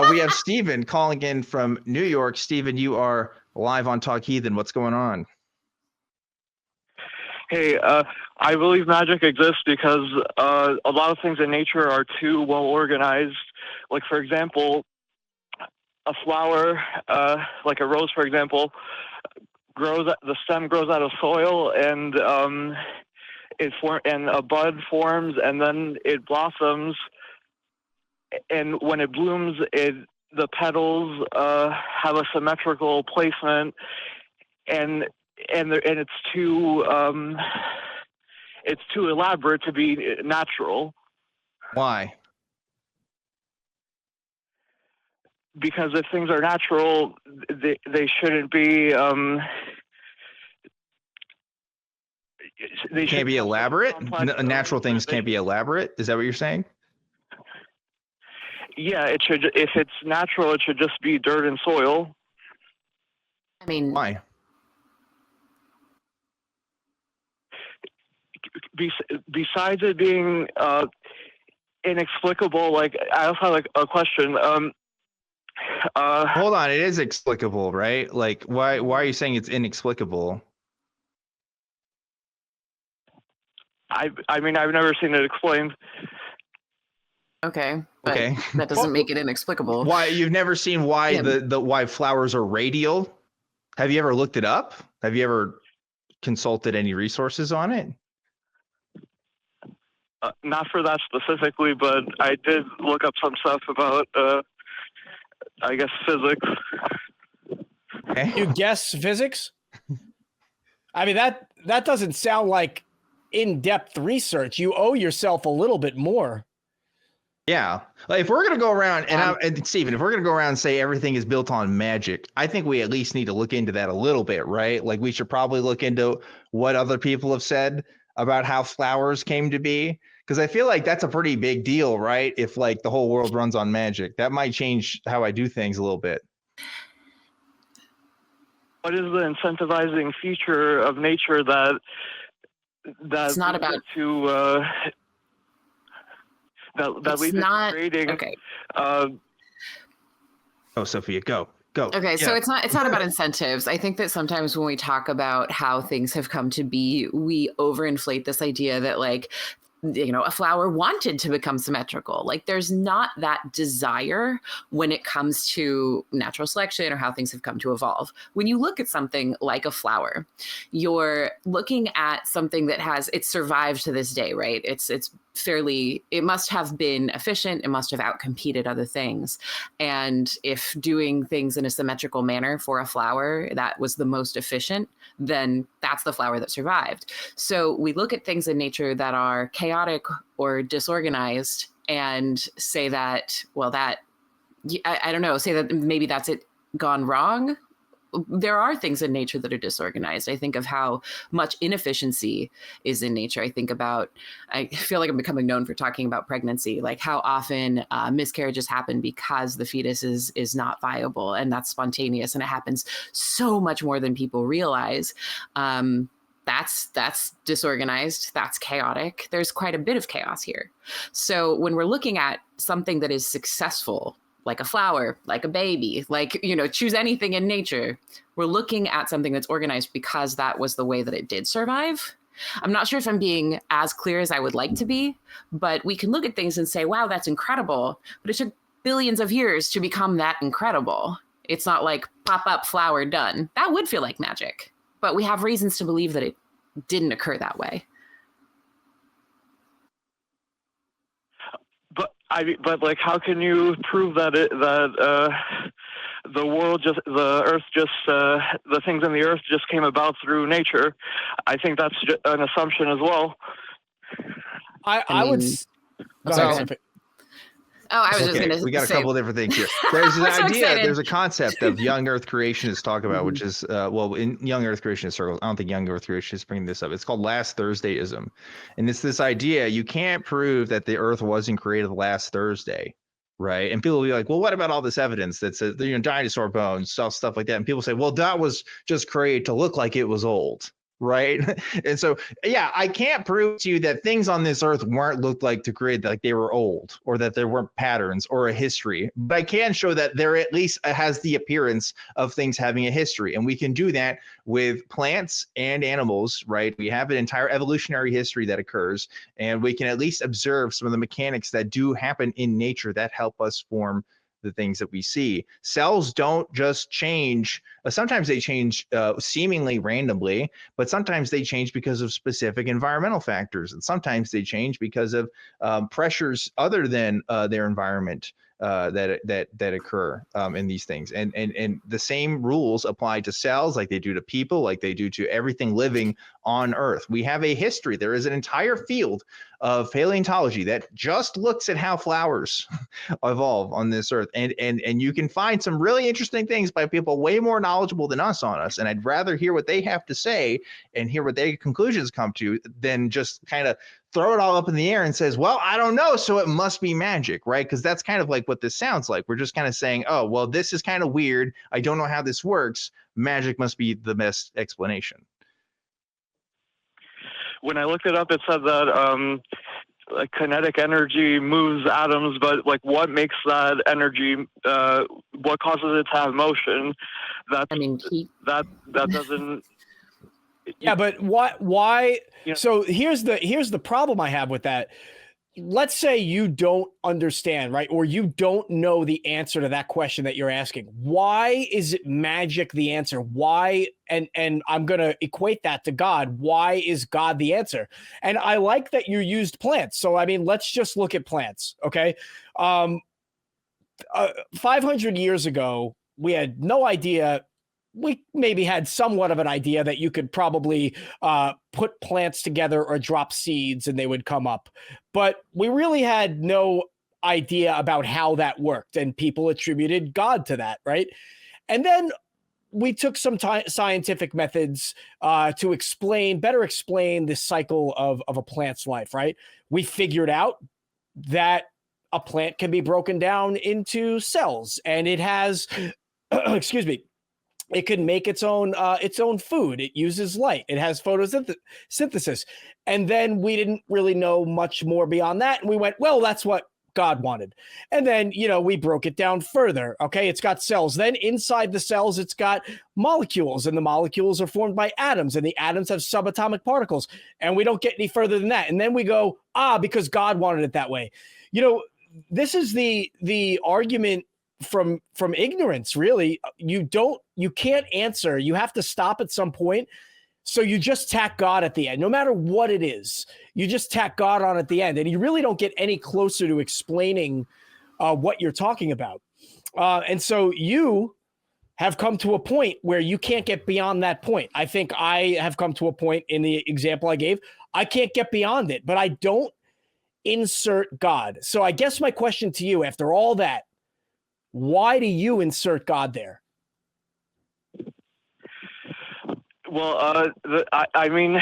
We have Steven calling in from New York. Steven, you are live on Talk Heathen. What's going on? Hey, I believe magic exists because a lot of things in nature are too well organized. Like, for example, a flower, like a rose, for example, the stem grows out of soil, and and a bud forms, and then it blossoms. And when it blooms, the petals have a symmetrical placement, and it's too elaborate to be natural. Why? Because if things are natural, they shouldn't be. They can't be elaborate. Natural things can't be elaborate. Is that what you're saying? Yeah, it should. If it's natural, it should just be dirt and soil. I mean, why? Besides it being inexplicable, like I also have like a question. Hold on, it is explicable, right? Like, why are you saying it's inexplicable? I mean, I've never seen it explained. Okay, but that doesn't make it inexplicable. Why you've never seen why why flowers are radial? Have you ever looked it up? Have you ever consulted any resources on it? Not for that specifically, but I did look up some stuff about, I guess, physics. Okay. You guess physics? I mean, that doesn't sound like in-depth research. You owe yourself a little bit more. Yeah, like if we're gonna go around and Stephen, if we're gonna go around and say everything is built on magic, I think we at least need to look into that a little bit, right? Like we should probably look into what other people have said about how flowers came to be, because I feel like that's a pretty big deal, right? If like the whole world runs on magic, that might change how I do things a little bit. What is the incentivizing feature of nature that it's not about to that leads to creating? Okay. Sophia, go. Okay, so it's not about incentives. I think that sometimes when we talk about how things have come to be, we overinflate this idea that like, you know, a flower wanted to become symmetrical. Like there's not that desire when it comes to natural selection or how things have come to evolve. When you look at something like a flower, you're looking at something that it's survived to this day, right? It's fairly, it must have been efficient. It must have outcompeted other things. And if doing things in a symmetrical manner for a flower, that was the most efficient, then that's the flower that survived. So we look at things in nature that are chaotic or disorganized and say that, well, I don't know, say that maybe that's it gone wrong. There are things in nature that are disorganized. I think of how much inefficiency is in nature. I feel like I'm becoming known for talking about pregnancy, like how often miscarriages happen because the fetus is not viable, and that's spontaneous, and it happens so much more than people realize. That's disorganized. That's chaotic. There's quite a bit of chaos here. So when we're looking at something that is successful, like a flower, like a baby, like, you know, choose anything in nature, we're looking at something that's organized because that was the way that it did survive. I'm not sure if I'm being as clear as I would like to be, but we can look at things and say, wow, that's incredible. But it took billions of years to become that incredible. It's not like pop up, flower, done. That would feel like magic. But we have reasons to believe that it didn't occur that way. But like, how can you prove that the earth just the things in the earth just came about through nature? I think that's an assumption as well. I would. Go ahead. Oh, I was just going to say. We got a couple of different things here. There's an idea, there's a concept of young earth creationists talk about, which is, in young earth creationist circles, I don't think young earth creationists bring this up. It's called last Thursdayism. And it's this idea, you can't prove that the earth wasn't created last Thursday, right? And people will be like, well, what about all this evidence that says, dinosaur bones, stuff like that? And people say, well, that was just created to look like it was old. right? And so, yeah, I can't prove to you that things on this earth weren't looked like to create, like they were old, or that there weren't patterns or a history, but I can show that there at least has the appearance of things having a history. And we can do that with plants and animals, right? We have an entire evolutionary history that occurs, and we can at least observe some of the mechanics that do happen in nature that help us form the things that we see. Cells don't just change. Sometimes they change seemingly randomly, but sometimes they change because of specific environmental factors, and sometimes they change because of pressures other than their environment that occur in these things. And the same rules apply to cells, like they do to people, like they do to everything living on Earth. We have a history. There is an entire field of paleontology that just looks at how flowers evolve on this Earth, and you can find some really interesting things by people way more knowledgeable than us on us. And I'd rather hear what they have to say and hear what their conclusions come to than just kind of throw it all up in the air and says, well, I don't know, so it must be magic, right? Because that's kind of like what this sounds like. We're just kind of saying, oh, well, this is kind of weird. I don't know how this works. Magic must be the best explanation. When I looked it up, it said that like kinetic energy moves atoms, but like what makes that energy, what causes it to have motion? That doesn't. Yeah, but why? Yeah. So here's the problem I have with that. Let's say you don't understand, right? Or you don't know the answer to that question that you're asking. Why is it magic the answer? Why? And I'm going to equate that to God. Why is God the answer? And I like that you used plants. So, I mean, let's just look at plants. Okay. 500 years ago, we had no idea. We maybe had somewhat of an idea that you could probably put plants together or drop seeds and they would come up. But we really had no idea about how that worked, and people attributed God to that, right? And then we took some scientific methods to better explain the cycle of a plant's life, right? We figured out that a plant can be broken down into cells, and it has, excuse me, it can make its own food. It uses light. It has photosynthesis. And then we didn't really know much more beyond that. And we went, well, that's what God wanted. And then, we broke it down further. Okay, it's got cells. Then inside the cells, it's got molecules. And the molecules are formed by atoms. And the atoms have subatomic particles. And we don't get any further than that. And then we go, because God wanted it that way. This is the argument from ignorance, really. You can't answer. You have to stop at some point. So you just tack God at the end, no matter what it is. You just tack God on at the end, and you really don't get any closer to explaining what you're talking about. And so you have come to a point where you can't get beyond that point. I think I have come to a point in the example I gave. I can't get beyond it, but I don't insert God. So I guess my question to you, after all that, why do you insert God there? Well, I mean,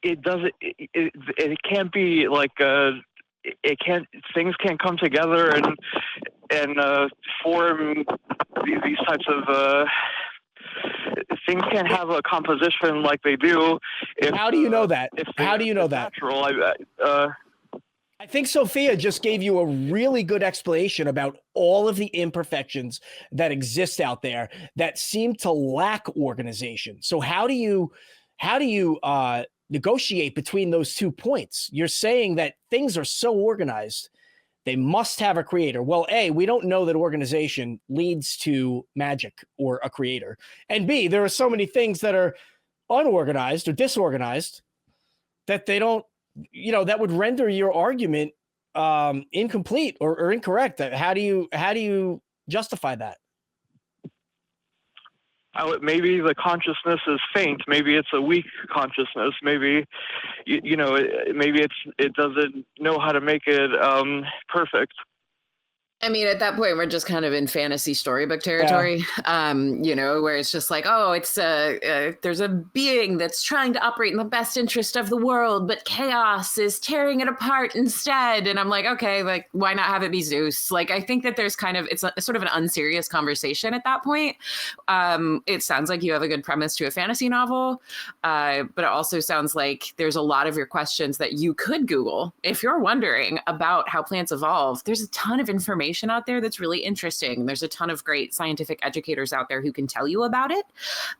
it doesn't. It can't be like it can't. Things can't come together and form these types of. Things can't have a composition like they do. How do you know that? How do you know that? Natural. I think Sofia just gave you a really good explanation about all of the imperfections that exist out there that seem to lack organization. So how do you negotiate between those 2 points? You're saying that things are so organized, they must have a creator. Well, A, we don't know that organization leads to magic or a creator. And B, there are so many things that are unorganized or disorganized that they don't, that would render your argument incomplete or incorrect. How do you justify that? Maybe the consciousness is faint. Maybe it's a weak consciousness. Maybe, maybe it doesn't know how to make it perfect. I mean, at that point, we're just kind of in fantasy storybook territory, where it's just like, oh, it's there's a being that's trying to operate in the best interest of the world, but chaos is tearing it apart instead. And I'm like, okay, like, why not have it be Zeus? Like, I think that there's kind of, it's sort of an unserious conversation at that point. It sounds like you have a good premise to a fantasy novel, but it also sounds like there's a lot of your questions that you could Google. If you're wondering about how plants evolve, there's a ton of information out there that's really interesting. There's a ton of great scientific educators out there who can tell you about it.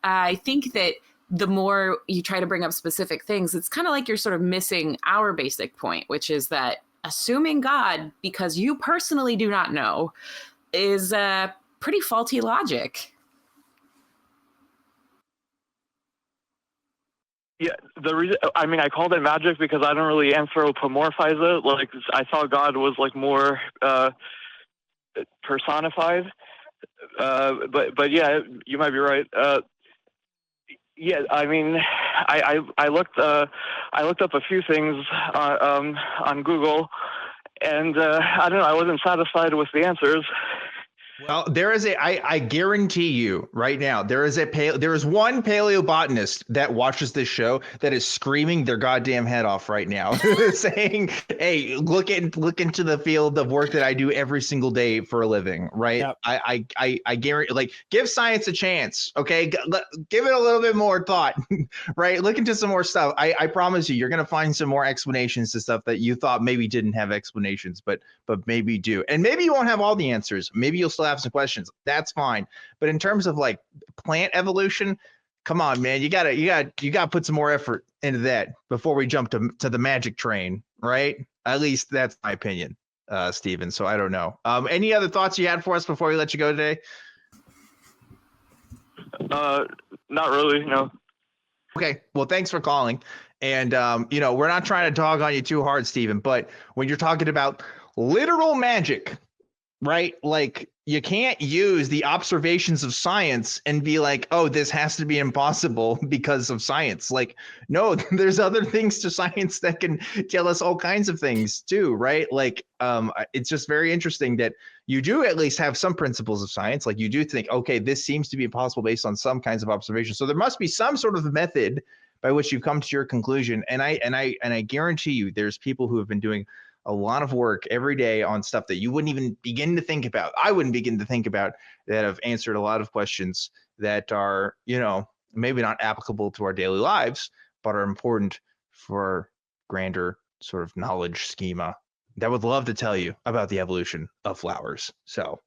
I think that the more you try to bring up specific things, it's kind of like you're sort of missing our basic point, which is that assuming God, because you personally do not know, is pretty faulty logic. Yeah, the reason, I mean, I called it magic because I don't really anthropomorphize it. Like, I thought God was like more personified, but yeah, you might be right. Yeah, I mean, I looked up a few things on Google, and I don't know, I wasn't satisfied with the answers. Well, there is I guarantee you right now, there is one paleobotanist that watches this show that is screaming their goddamn head off right now, saying, hey, look into the field of work that I do every single day for a living, right? Yep. I guarantee, like, give science a chance, okay? Give it a little bit more thought, right? Look into some more stuff. I promise you're going to find some more explanations to stuff that you thought maybe didn't have explanations, but maybe do. And maybe you won't have all the answers. Maybe you'll still have some questions. That's fine. But in terms of like plant evolution, come on, man, you gotta put some more effort into that before we jump to the magic train, right? At least that's my opinion, Stephen. So I don't know. Any other thoughts you had for us before we let you go today? Not really, no. Okay. Well, thanks for calling. And we're not trying to dog on you too hard, Stephen, but when you're talking about literal magic, right? Like, you can't use the observations of science and be like, oh, this has to be impossible because of science. Like, no, there's other things to science that can tell us all kinds of things too, right? Like, it's just very interesting that you do at least have some principles of science. Like, you do think, okay, this seems to be impossible based on some kinds of observation. So there must be some sort of method by which you've come to your conclusion. And I guarantee you there's people who have been doing a lot of work every day on stuff that you wouldn't even begin to think about. I wouldn't begin to think about, that have answered a lot of questions that are, maybe not applicable to our daily lives, but are important for grander sort of knowledge schema that would love to tell you about the evolution of flowers. So